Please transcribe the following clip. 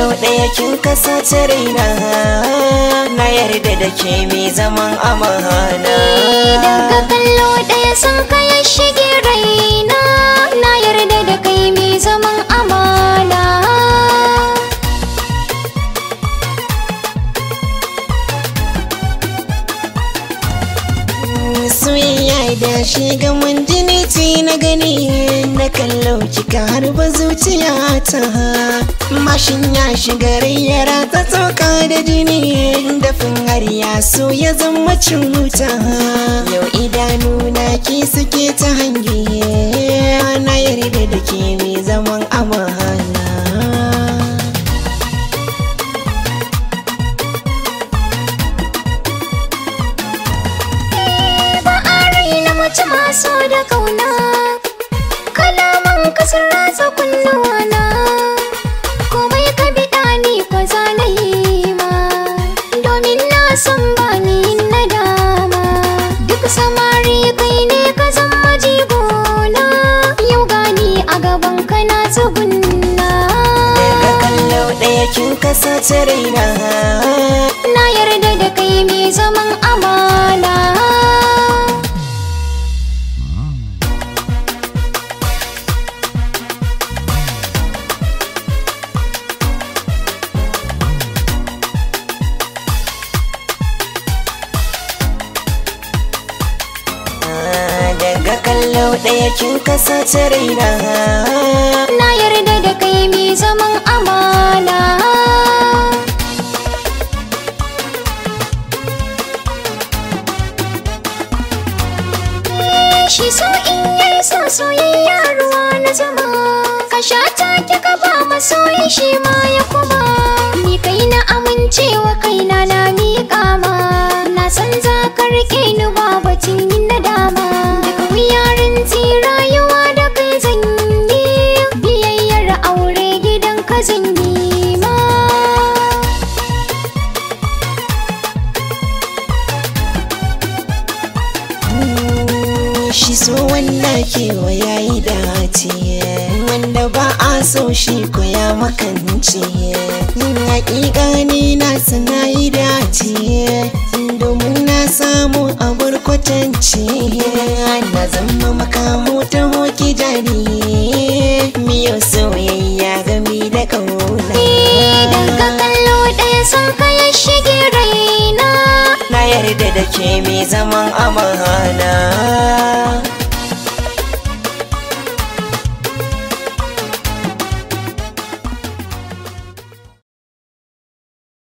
kallo ɗaya kin kasace raina, na yarda da ke mai zaman amana. Daga kallo ɗaya san ka ya shige raina, na yarda da kai mai zaman amana. Soyayya da shiga mun jini ce na gani, na kallo kika harba zuciyata. Mashin ya shiga rayyara ta tsoka da jini, dafin har ya so ya zama cuta. Yau idanuna ki suke ta hange, na yarda da ke mai zaman amana. Mace maso da kauna, kalaman kasar ratsa kunnuwana. Komai ka biɗa ni ko zanayi ma, domin na san ba ni nadama. Duk samari kai ne ka zama jigona, yau gani a gaban ka na tsugunna. Daga kallo ɗaya kin kasace raina, na yarda da kai mai zaman amana. Daga kallo ɗaya kin kasace raina, na yarda da kai mai zaman amana. Shi so in yayi so soyayya ruwa na zama, ka sha take ka ba masoyi shi ma ya kuma. Ni kai na amincewa kaina na miƙa ma, na san za ka riƙe ni ba batun yin nadama. Daga wuyarin rayuwa da kai zan yi, biyayyar aure gidan ka zan yi ma. shi so wanda kewa ya yi dace, wanda ba a so shi ko ya makance. Hakika ni na sana yi dace, domin na samu abar kwatance. Na zama makamu ta hoki jari, miyo soyayya gami da kauna. Daga kallo ɗaya san ka ya shige raina, na yarda da ke mai zaman amana.